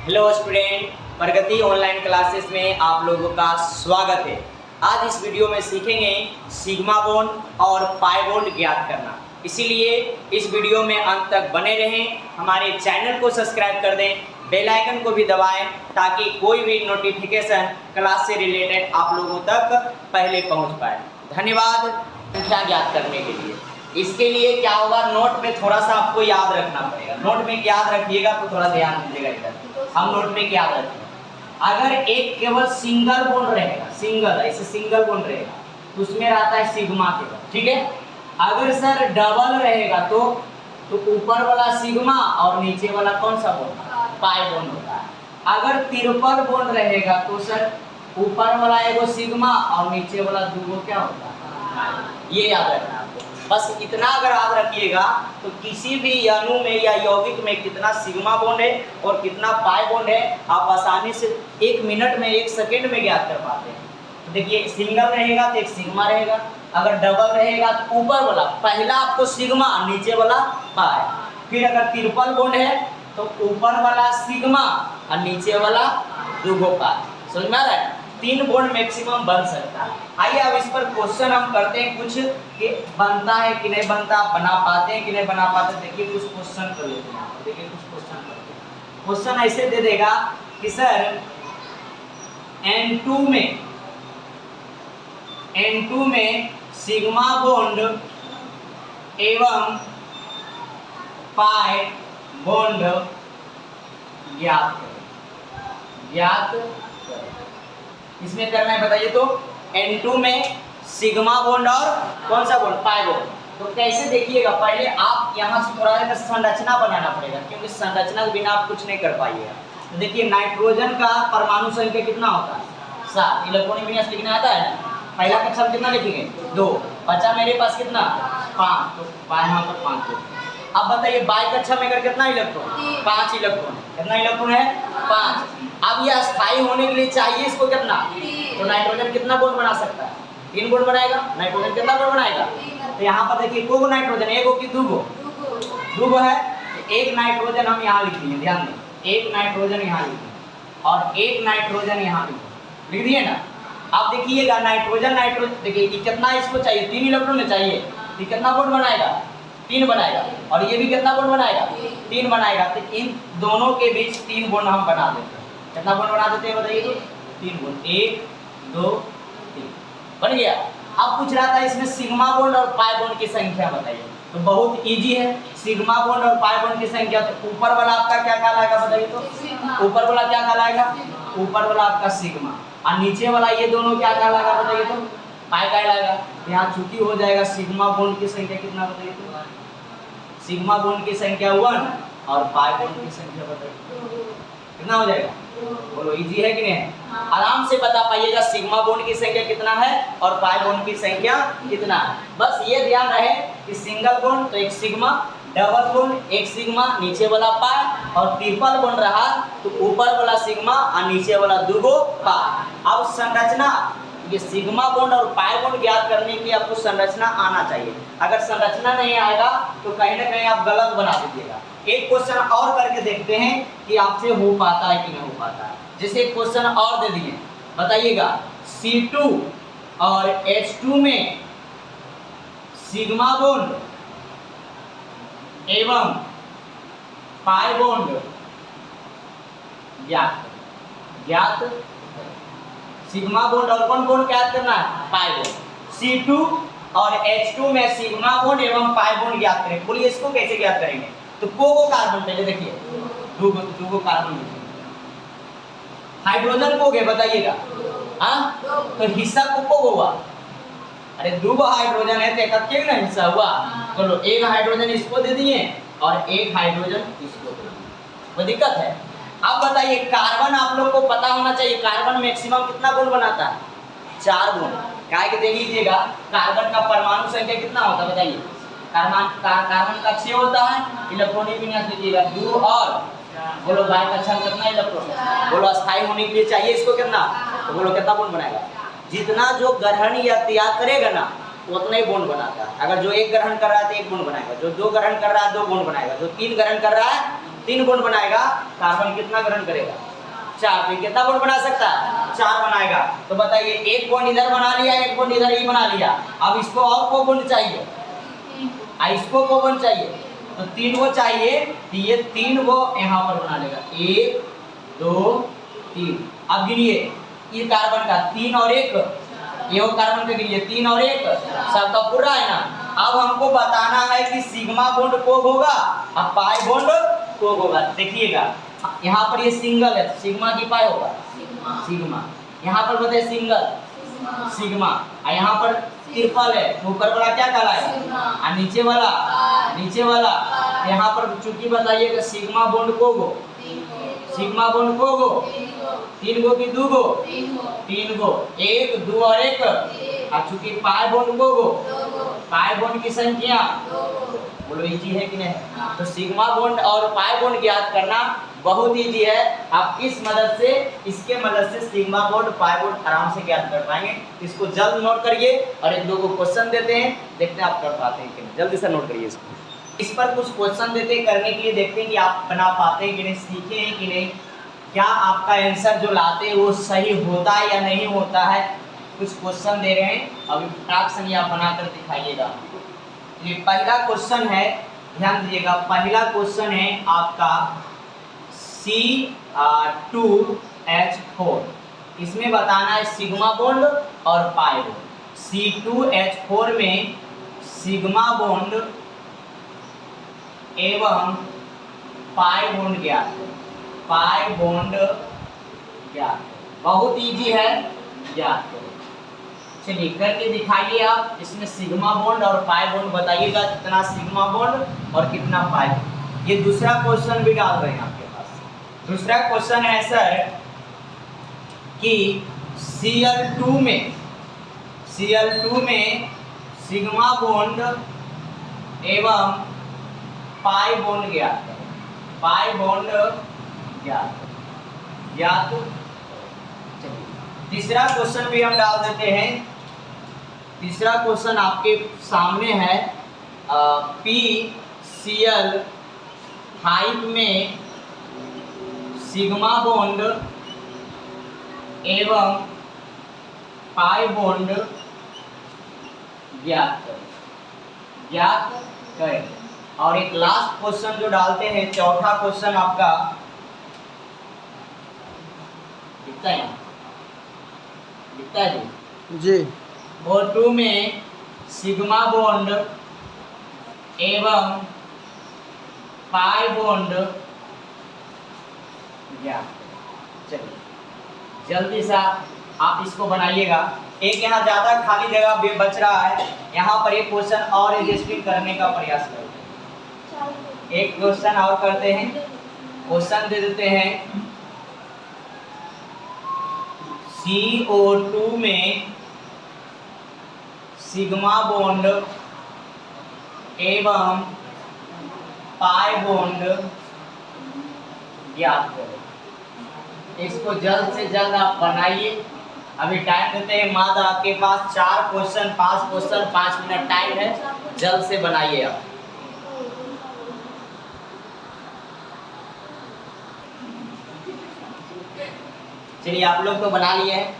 Hello student, प्रगति online classes में आप लोगों का स्वागत है। आज इस वीडियो में सीखेंगे सिग्मा बॉन्ड और पाई बॉन्ड ज्ञात करना। इसीलिए इस वीडियो में अंत तक बने रहें। हमारे चैनल को सब्सक्राइब कर दें, बेल आइकन को भी दबाएं ताकि कोई भी नोटिफिकेशन क्लास से रिलेटेड आप लोगों तक पहले पहुंच पाए। धन्यवाद। संख्या ज्ञात करने के लिए इसके लिए क्या होगा, नोट में थोड़ा सा आपको याद रखना पड़ेगा। नोट में याद रखिएगा तो थोड़ा ध्यान दीजिएगा। इधर हम नोट में याद रखेंगे, अगर एक केवल सिंगल बॉन्ड रहेगा, सिंगल ऐसे सिंगल बॉन्ड रहेगा तो उसमें रहता है सिग्मा केवल, ठीक है। अगर सर डबल रहेगा तो ऊपर वाला सिग्मा और नीचे वाला कौन सा बॉन्ड, पाई बॉन्ड होता है। अगर ट्रिपल बॉन्ड रहेगा तो सर ऊपर वाला एगो सिग्मा और नीचे वाला दूगो क्या होता है, ये याद रखना आपको। बस इतना अगर याद रखिएगा तो किसी भी अणु में या यौगिक में कितना सिग्मा बॉन्ड है और कितना पाई बॉन्ड है आप आसानी से 1 मिनट में 1 सेकेंड में ज्ञात कर पाते हैं। तो देखिए, सिंगल रहेगा तो एक सिग्मा रहेगा, अगर डबल रहेगा तो ऊपर वाला पहला आपको सिग्मा, नीचे वाला पाई। फिर अगर ट्रिपल बॉन्ड है तो ऊपर वाला सिग्मा और नीचे वाला दूगो पाई। समझ में आ रहा है? 3 बॉन्ड मैक्सिमम बन सकता है। आइए अब इस पर क्वेश्चन हम करते हैं कुछ कि बनता है कि नहीं बनता, बना पाते हैं कि नहीं बना पाते। देखिए कुछ क्वेश्चन कर लेते हैं। देखिए कुछ क्वेश्चन करते हैं। क्वेश्चन ऐसे दे देगा कि सर N2 में सिग्मा बॉन्ड एवं पाई बॉन्ड ज्ञात करें। इसमें करना है बताइए तो N2 में सिग्मा बॉन्ड और कौन सा बॉन्ड, पाई बॉन्ड। तो कैसे देखिएगा, पहले आप यहाँ से थोड़ा सा संरचना बनाना पड़ेगा क्योंकि संरचना के बिना आप कुछ नहीं कर पाइएगा। तो देखिए नाइट्रोजन का परमाणु संख्या कितना होता है, 7। इलेक्ट्रॉनिक विन्यास लिखना आता है ना, पहला कक्षा में कितना लिखेंगे, 2। बचा मेरे पास कितना, 5। तो यहाँ पर 5 है। अब बताइए बाई कक्षा में अगर कितना इलेक्ट्रॉन, 5 इलेक्ट्रॉन। कितना इलेक्ट्रॉन है, 5। अब यह स्थायी होने के लिए चाहिए इसको कितना, तो नाइट्रोजन कितना बॉन्ड बना सकता है, 3 बॉन्ड बनाएगा। नाइट्रोजन कितना बॉन्ड बनाएगा, तो यहाँ पर देखिए को नाइट्रोजन, एगो की दूगो है। तो एक नाइट्रोजन हम यहाँ लिख दिए, ध्यान दें, एक नाइट्रोजन यहाँ लिख दिए और एक नाइट्रोजन यहाँ लिख दिए ना। अब देखिएगा नाइट्रोजन देखिए कितना इसको चाहिए, 3 इलेक्ट्रॉन चाहिए, तो कितना बॉन्ड बनाएगा, 3 बनाएगा। और ये भी कितना बॉन्ड बनाएगा, 3 बनाएगा। तो इन दोनों के बीच 3 बॉन्ड हम बना देते हैं। कितना बॉन्ड बना देते हैं बताइए तो, 3 बॉन्ड, 1 2 3 बन गया। अब पूछ रहा था इसमें सिग्मा बॉन्ड और पाई बॉन्ड की संख्या बताइए। तो बहुत इजी है, सिग्मा बॉन्ड और पाई बॉन्ड की संख्या। तो ऊपर वाला आपका क्या कहलाएगा बताइए तो, ऊपर वाला क्या कहलाएगा, ऊपर वाला आपका सिग्मा, और नीचे वाला ये दोनों क्या कहलाएगा बताइए तो, पाई कहलाएगा। यहाँ चूंकि हो जाएगा सिग्मा बॉन्ड की संख्या कितना बताइए तो, सिग्मा बॉन्ड की संख्या 1 और पाई बॉन्ड की संख्या बताइए कितना हो जाएगा। बोलो इजी है कि नहीं है, आराम से बता पाइएगा सिग्मा बॉन्ड की संख्या कितना है और पाई बॉन्ड की संख्या कितना है। बस ये ध्यान रहे कि सिंगल बॉन्ड तो एक सिग्मा, डबल बॉन्ड एक सिग्मा नीचे वाला पाई, और ट्रिपल बॉन्ड रहा तो ऊपर वाला सिग्मा और नीचे वाला दूगो पाई। अब संरचना, ये सिग्मा बॉन्ड और पाई बॉन्ड ज्ञात करने के लिए आपको संरचना आना चाहिए। अगर संरचना नहीं आएगा तो कहीं ना कहीं आप गलत बना दीजिएगा। एक क्वेश्चन और करके देखते हैं कि आपसे हो पाता है कि नहीं हो पाता है। जैसे एक क्वेश्चन और दे दिए, बताइएगा C2 और H2 में सिग्मा बॉन्ड एवं पाई बॉन्ड ज्ञात सिग्मा बॉन्ड और कौन बॉन्ड ज्ञात करना है, पाई बॉन्ड। C2 और H2 में सिग्मा बॉन्ड एवं पाई बॉन्ड ज्ञात करें। बोलिए इसको कैसे ज्ञात करेंगे, तो को कार्बन पहले देखिए, दूगो कार्बन लिखिए। हाइड्रोजन को गए बताइएगा, हाँ तो हिस्सा को हुआ, अरे दूगो हाइड्रोजन है तो एक अकेले ना हिस्सा हुआ। चलो एक हाइड्रोजन इसको दे दिए और एक हाइड्रोजन इसको दे दिए, कोई दिक्कत है। अब बताइए कार्बन, आप लोग को पता होना चाहिए कार्बन मैक्सिमम कितना बॉन्ड बनाता है, 4 बॉन्ड। क्या के देख लीजिएगा कार्बन का परमाणु संख्या कितना होता है बताइए, कार्बन का 6 होता है। इलेक्ट्रॉनिक विन्यास लीजिएगा 2 और बोलो बाई कक्षा में कितना इलेक्ट्रॉन, बोलो अस्थायी होने के लिए चाहिए इसको कितना, तो बोलो कितना बॉन्ड बनाएगा। जितना जो ग्रहण या त्याग करेगा ना उतना ही बॉन्ड बनाता है। अगर जो 1 ग्रहण कर रहा है तो 1 बॉन्ड बनाएगा, जो 2 ग्रहण कर रहा है 2 बॉन्ड बनाएगा, जो 3 ग्रहण कर रहा है 3 बॉन्ड बनाएगा, कार्बन कितना ग्रहण करेगा? 4। तो कितना बॉन्ड बना सकता है? 4 बनाएगा। तो बताइए, एक बॉन्ड इधर बना लिया, एक बॉन्ड इधर ही बना लिया, अब इसको और को बॉन्ड चाहिए, इसको को बॉन्ड चाहिए, तो 3 वो चाहिए, तो ये 3 वो यहाँ पर बना लेगा, 1 2 3। अब गिनिए, ये कार्बन का 3 और 1, ये वो कार्बन का गिनिए 3 और 1, सबका पूरा है ना। अब हमको बताना है कि सिग्मा बॉन्ड कोग होगा और पाई बॉन्ड कोग होगा। देखिएगा यहाँ पर ये सिंगल है, सिग्मा की पाई होगा सिग्मा, यहाँ पर बताइए सिंगल सिग्मा, और यहाँ पर ट्रिपल है, तो ऊपर वाला क्या कहलाएगा और नीचे वाला यहाँ पर चूंकि बताइएगा सिग्मा बॉन्ड कोग हो, सिग्मा बॉन्ड कोग हो, 3 गो की 2 गो, 3 गो, 1 2 और 1, और चूंकि पाई बॉन्ड कोग हो, पाई बॉन्ड की संख्या बोलो इजी है कि नहीं? तो सिग्मा बॉन्ड और पाई बॉन्ड ज्ञात करना बहुत इजी है। आप इस मदद से, इसके मदद से सिग्मा बॉन्ड पाई बॉन्ड आराम से ज्ञात कर पाएंगे। इसको जल्द नोट करिए और एक दो को क्वेश्चन देते हैं, देखते हैं आप कर पाते हैं कि नहीं। जल्दी से नोट करिए इसको। इस पर कुछ क्वेश्चन देते हैं, करने के लिए देखते हैं कि आप बना पाते हैं कि नहीं, सीखे हैं कि नहीं, क्या आपका आंसर जो लाते हैं वो सही होता है या नहीं होता है। कुछ क्वेश्चन दे रहे हैं, अभी फटाक से आप बनाकर दिखाइएगा। ये पहला क्वेश्चन है, ध्यान दीजिएगा। पहला क्वेश्चन है आपका C2H4, इसमें बताना है सिग्मा बॉन्ड और पाई बॉन्ड। C2H4 में सिग्मा बॉन्ड एवं पाई बॉन्ड ज्ञात, पाई बॉन्ड ज्ञात, बहुत इजी है, ज्ञात करो। चलिए करके दिखाइए आप। इसमें सिग्मा बॉन्ड और पाई बॉन्ड बताइएगा, कितना सिग्मा बॉन्ड और कितना पाई बॉन्ड। ये दूसरा क्वेश्चन भी डाल रहे हैं आपके पास। दूसरा क्वेश्चन है सर कि Cl2 में सिग्मा बॉन्ड एवं पाई बॉन्ड ज्ञात करें, पाई बॉन्ड ज्ञात। चलिए तीसरा क्वेश्चन भी हम डाल देते हैं। तीसरा क्वेश्चन आपके सामने है, PCl5 में सिग्मा बॉन्ड एवं पाई बॉन्ड ज्ञात करें। और एक लास्ट क्वेश्चन जो डालते हैं, चौथा क्वेश्चन आपका दिखता है, दिखता है जी। O2 में सिग्मा बॉन्ड एवं पाई बॉन्ड ज्ञात। चलिए जल्दी से आप इसको बनाइएगा। एक यहाँ ज़्यादा खाली जगह बच रहा है, यहाँ पर एक क्वेश्चन और एडजस्टिंग करने का प्रयास करते हैं। एक क्वेश्चन और करते हैं, क्वेश्चन दे देते हैं CO2 में सिग्मा बॉन्ड एवं पाई बॉन्ड ज्ञात करें। इसको जल्द से जल्द आप बनाइए। अभी टाइम देते हैं मात्र आपके पास 4 क्वेश्चन 5 क्वेश्चन 5 मिनट टाइम है, जल्द से बनाइए आप। चलिए आप लोग तो बना लिए हैं,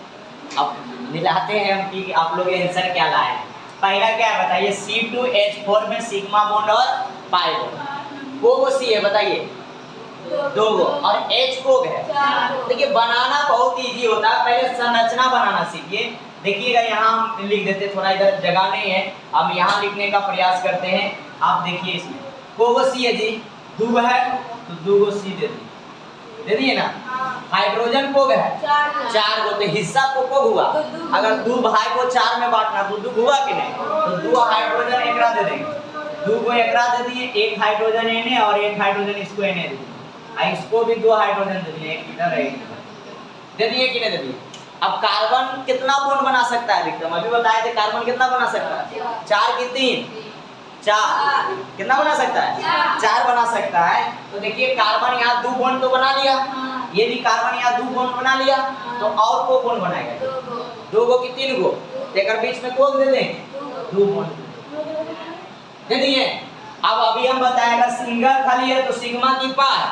अब मिलाते हैं हम कि आप लोग आंसर क्या लाए। पहला क्या है बताइए, C2H4 में सिग्मा बॉन्ड और पाई बॉन्ड, को सी है बताइए, 2 गो, और H कोग है। देखिए बनाना बहुत इजी होता है, पहले संरचना बनाना सीखिए। देखिएगा यहाँ हम लिख देते, थोड़ा इधर जगह नहीं है, अब यहाँ लिखने का प्रयास करते हैं। आप देखिए इसमें को सी है जी, 2 है तो 2 गो सी दे दिए ना। हाइड्रोजन कोग है 4 गो, तो हिस्सा तो कोग हुआ। अगर 2 भाई को 4 में बांटना तो 2 हुआ कि नहीं, तो 2 हाइड्रोजन एकरा दे देंगे, 2 को एकरा दे दिए, 1 हाइड्रोजन एने और 1 हाइड्रोजन इसको एने दे दिए, इसको भी 2 हाइड्रोजन दे दिए, एक इधर है दे दिए कि नहीं दे दिए। अब कार्बन कितना बॉन्ड बना सकता है विक्रम, अभी बताए थे कार्बन कितना बना सकता है, 4 की 3 4, कितना बना सकता है 4 बना सकता है। तो देखिए कार्बन यहाँ 2 बॉन्ड तो बना लिया, ये भी कार्बन यहाँ 2 बॉन्ड बना लिया, तो और को बॉन्ड बनाएगा 2 गो की 3 गो, तेकर बीच में कोग दे दें 2 बॉन्ड दे दिए। अब अभी हम बताएगा सिंगल खाली है तो सिग्मा की पाई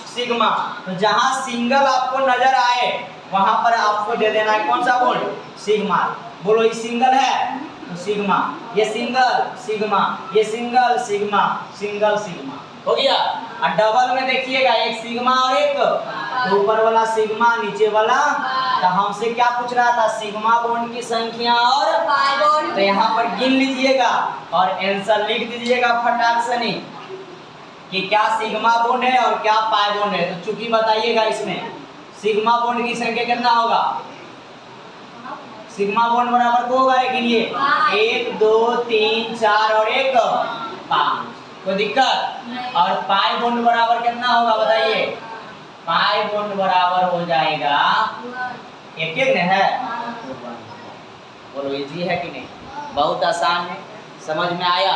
सिग्मा, तो जहां सिंगल आपको नजर आए वहां पर आपको दे देना है कौन सा बॉन्ड, सिग्मा। बोलो ये सिंगल है तो सिग्मा, ये सिंगल सिग्मा, ये सिंगल सिग्मा, सिंगल सिग्मा हो गया। और डबल में देखिएगा एक सिग्मा और एक तो ऊपर वाला सिग्मा नीचे वाला, तो हमसे क्या पूछ रहा था, सिग्मा बॉन्ड की संख्या और पाई बॉन्ड, तो यहाँ पर गिन लीजिएगा और आंसर लिख दीजिएगा फटाक से नहीं कि क्या सिग्मा बॉन्ड है और क्या पाई बॉन्ड है। तो चूंकि बताइएगा इसमें सिग्मा बॉन्ड की संख्या कितना होगा, सिग्मा बॉन्ड बराबर को होगा, लेकिन ये 1 2 3 4 और 1 5, कोई दिक्कत। और पाई बॉन्ड बराबर कितना होगा बताइए, पाई बॉन्ड बराबर हो जाएगा एक एक न है, बोलो इजी है कि नहीं, बहुत आसान है, समझ में आया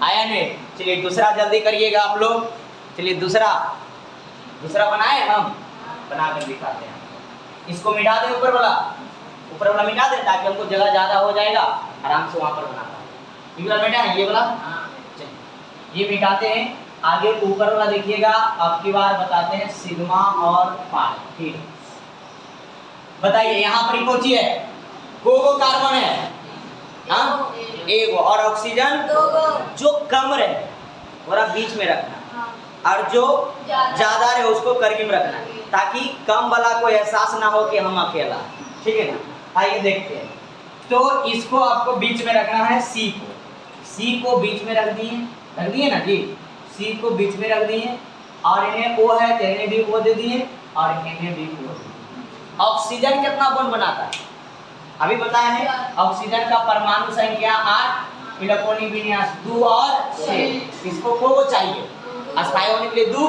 आया नहीं। चलिए दूसरा जल्दी करिएगा आप लोग, चलिए दूसरा बनाए हम, बनाकर दिखाते हैं। इसको मिटा दें ऊपर वाला मिटा दें ताकि हमको जगह ज्यादा हो जाएगा, आराम से वहां पर बनाता है। ये वाला मिटा है, ये वाला चलिए ये मिटाते हैं। आगे ऊपर वाला देखिएगा, अब की बार बताते हैं सिग्मा और पाई। ठीक बताइए यहाँ पर कोची है, को कार्बन है हाँ एक और ऑक्सीजन जो कम रहे थोड़ा बीच में रखना, और जो ज्यादा रहे उसको करके में रखना, ताकि कम वाला को एहसास ना हो कि हम अकेला, ठीक है ना। आइए देखते हैं, तो इसको आपको बीच में रखना है, सी को बीच में रख दिए ना जी, सी को बीच में रख दिए, और इन्हें ओ है तो इन्हें भी ओ दे दिए और इन्हें भी ओ दे दिए। ऑक्सीजन कितना बॉन्ड बनाता है अभी बताया है, ऑक्सीजन का परमाणु संख्या 8, इलेक्ट्रॉनिक विन्यास 2 और 6, इसको को चाहिए अस्थायी होने के लिए 2,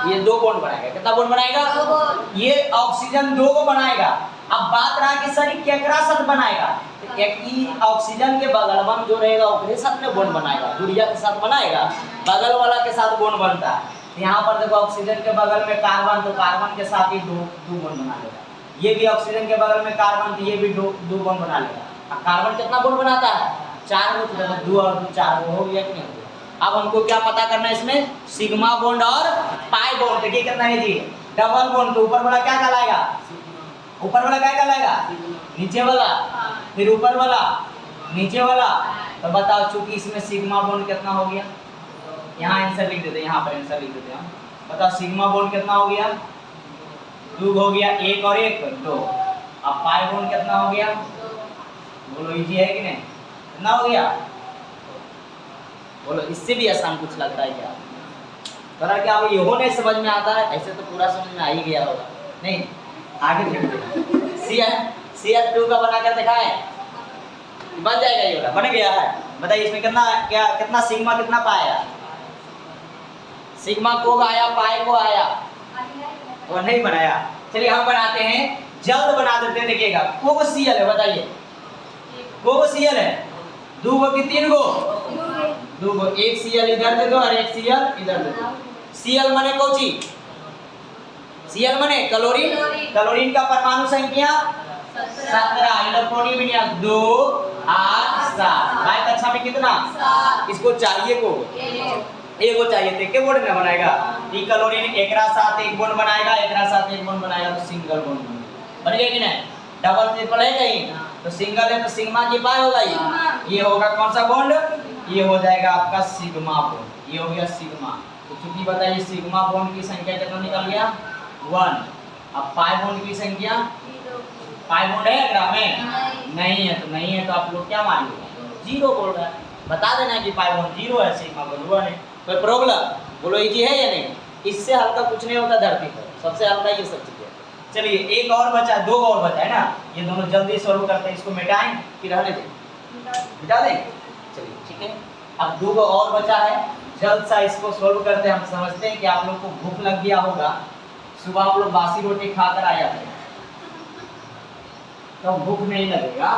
ये 2 बॉन्ड बनाएगा, कितना बॉन्ड बनाएगा, ये ऑक्सीजन 2 को बनाएगा। अब बात रहा कि सर केकरा साथ बनाएगा, एक ऑक्सीजन के बगल में जो रहेगा उसके साथ में बॉन्ड बनाएगा, यूरिया के साथ बनाएगा, बगल वाला के साथ बॉन्ड बनता है। यहाँ पर देखो ऑक्सीजन के बगल में कार्बन, तो कार्बन के साथ ही 2 बॉन्ड बना लेगा, ये भी ऑक्सीजन के बगल में कार्बन, तो ये भी 2 बॉन्ड बना लेगा। अब कार्बन कितना बॉन्ड बनाता है, 4 बॉन्ड, तो 2 और 2 4 हो गया कि नहीं हो गया। अब हमको क्या पता करना है इसमें, सिग्मा बॉन्ड और पाई बॉन्ड, देखिए कितना है जी, डबल बॉन्ड, तो ऊपर वाला क्या कहलाएगा, ऊपर वाला क्या कहलाएगा, नीचे वाला, फिर ऊपर वाला नीचे वाला। तो बताओ चूंकि इसमें सिग्मा बॉन्ड कितना हो गया, यहाँ आंसर लिख देते हैं, यहाँ पर आंसर लिख देते हैं। बताओ सिग्मा बॉन्ड कितना हो गया, 2 हो गया, 1 और 1 2। अब पाई बॉन्ड कितना हो गया, बोलो इजी है कि नहीं, कितना हो गया, बोलो इससे भी आसान कुछ लगता है क्या, थोड़ा क्या अब ये नहीं समझ में आता है, ऐसे तो पूरा समझ में आ ही गया होगा, नहीं आगे देखते हैं। CH2 का बनाकर दिखाए, बन जाएगा, ये वाला बन गया है। बताइए इसमें कितना सिग्मा कितना पाया, सिग्मा को आया पाई को आया, और नहीं बनाया। चलिए हम बनाते हैं, जल्द बना देते हैं, देखिएगा को Cl है, बताइए को Cl है, 2 गो कि 3 गो, 2 गो, एक Cl इधर दे दो और एक Cl इधर दे दो। Cl माने कौची, Cl माने क्लोरीन का परमाणु संख्या 17, इलेक्ट्रॉनिक विन्यास 2 8 7, भाई कक्षा में कितना, इसको चाहिए को एगो चाहिए थे, के बॉन्ड ना बनाएगा, ई क्लोरीन एकरा साथ एक बॉन्ड बनाएगा, एकरा साथ एक बॉन्ड बनाएगा, तो सिंगल बॉन्ड बन गया कि नहीं, डबल ट्रिपल है कहीं, तो सिंगल है तो सिग्मा की पाई होगा, ये होगा कौन सा बॉन्ड, ये हो जाएगा आपका सिग्मा बॉन्ड, ये हो गया सिग्मा। तो चूंकि बताइए सिग्मा बॉन्ड की संख्या कितना निकल गया 1। अब पाई बॉन्ड की संख्या, पाई बॉन्ड है एकरा में नहीं है, तो नहीं है तो आप लोग क्या मानिएगा 0 बोल रहा है, बता देना कि पाई बॉन्ड 0 है, सिग्मा बॉन्ड 1 है। कोई प्रॉब्लम, बोलो इजी है या नहीं, इससे हल्का कुछ नहीं होता धरती पर, सबसे हल्का ये सब चीजें। चलिए एक और बचा, 2 और बचा है ना, ये दोनों जल्दी सॉल्व करते हैं, इसको मिटाएं कि रहने दें, मिटा दें, चलिए ठीक है। अब 2 और बचा है, जल्द सा इसको सॉल्व करते हैं। हम समझते हैं कि आप लोग को भूख लग गया होगा, सुबह आप लोग बासी रोटी खाकर आ जाते हैं, तो भूख नहीं लगेगा।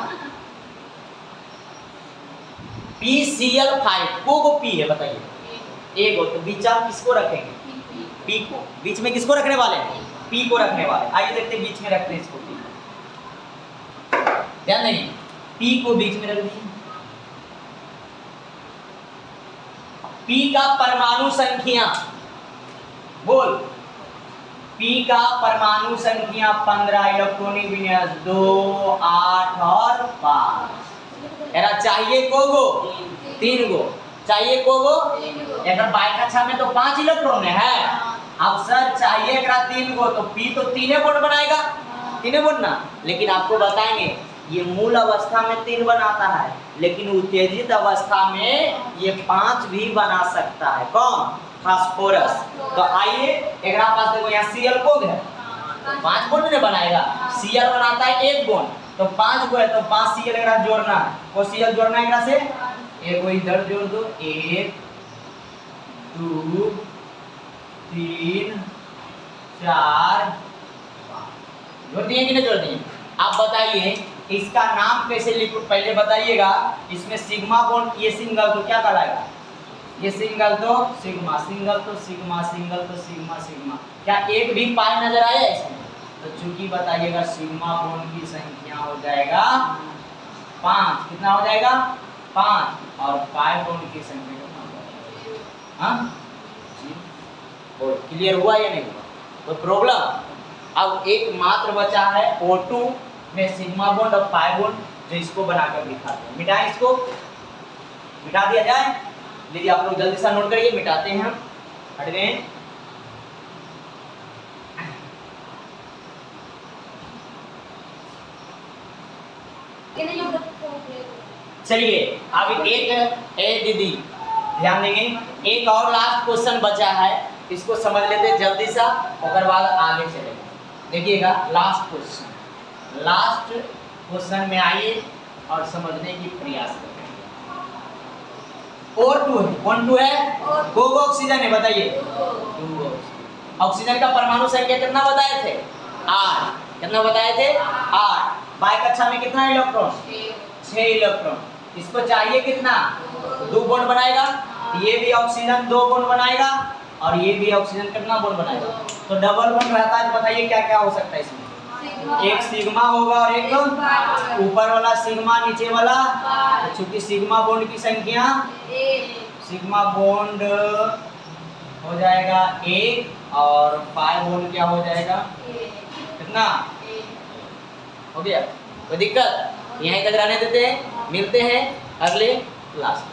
PCl5 को पी है, बताइए एक हो, तो बीच आप किसको रखेंगे, पी को, बीच में किसको रखने वाले हैं, पी को रखने वाले। आइए देखते हैं बीच में रखते हैं इसको, ध्यान देंगे, पी को बीच में रख दिए, P का परमाणु संख्या, बोल P का परमाणु संख्या 15, इलेक्ट्रॉनिक विन्यास 2, 8 और 5। एरा चाहिए को गो? 3 गो। चाहिए को गो? एक बाय कक्षा में तो 5 इलेक्ट्रॉन है। अब सर चाहिए 3 गो, तो P तो 3 बॉन्ड बनाएगा, 3 बॉन्ड ना। लेकिन आपको बताएंगे ये मूल अवस्था में 3 बनाता है, लेकिन उत्तेजित अवस्था में ये 5 भी बना सकता है। कौन? फास्फोरस। तो आइए एक पास देखो, यहाँ Cl को है तो 5 बॉन्ड नहीं बनाएगा। Cl बनाता है 1 बॉन्ड, तो 5 गो है तो 5 Cl एक जोड़ना है। वो Cl जोड़ना है एकरा से, एक इधर जोड़ दो, 1 2 3 4 5। जोड़ दिए कि नहीं जोड़ दिए? आप बताइए इसका नाम कैसे लिखो, पहले बताइएगा। इसमें सिग्मा बॉन्ड, ये सिंगल तो क्या कहलाएगा? ये सिंगल तो सिग्मा, सिंगल तो सिग्मा, सिंगल तो सिग्मा, सिग्मा। क्या एक भी पाई नजर आया इसमें? तो चूंकि बताइएगा सिग्मा बॉन्ड की संख्या हो जाएगा 5। कितना हो जाएगा? 5। और पाई बॉन्ड की संख्या कितना हो जाएगा? हाँ जी, क्लियर हुआ या नहीं हुआ? तो प्रॉब्लम अब एक मात्र बचा है O2 में सिग्मा बॉन्ड और पाई बॉन्ड, जो इसको बनाकर दिखाते हैं। मिटाएं, इसको मिटा दिया जाए। लीजिए आप लोग जल्दी से नोट करिए, मिटाते हैं हम। हट गए। चलिए अब एक दीदी ध्यान देंगे, एक और लास्ट क्वेश्चन बचा है, इसको समझ लेते हैं जल्दी सा, उसके बाद आगे चलेंगे। देखिएगा लास्ट क्वेश्चन में आइए और समझने की प्रयास करें। O2 है, कौन 2 है? दो ऑक्सीजन है, बताइए। ऑक्सीजन का परमाणु संख्या कितना बताए थे? 8। कितना बताए थे? 8। बाय कक्षा में कितना इलेक्ट्रॉन? 6 इलेक्ट्रॉन। इसको चाहिए कितना? 2 बॉन्ड बनाएगा। ये भी ऑक्सीजन 2 बॉन्ड बनाएगा और ये भी ऑक्सीजन कितना बॉन्ड बनाएगा? तो डबल बॉन्ड रहता है। तो बताइए क्या क्या हो सकता है इसमें? एक सिग्मा होगा और एक ऊपर वाला सिग्मा, नीचे वाला। चूंकि सिग्मा बॉन्ड की संख्या, सिग्मा बॉन्ड हो जाएगा 1 और पाई बॉन्ड क्या हो जाएगा? कितना हो गया? कोई दिक्कत? यहीं तक रहने देते हैं, मिलते हैं अगले क्लास में।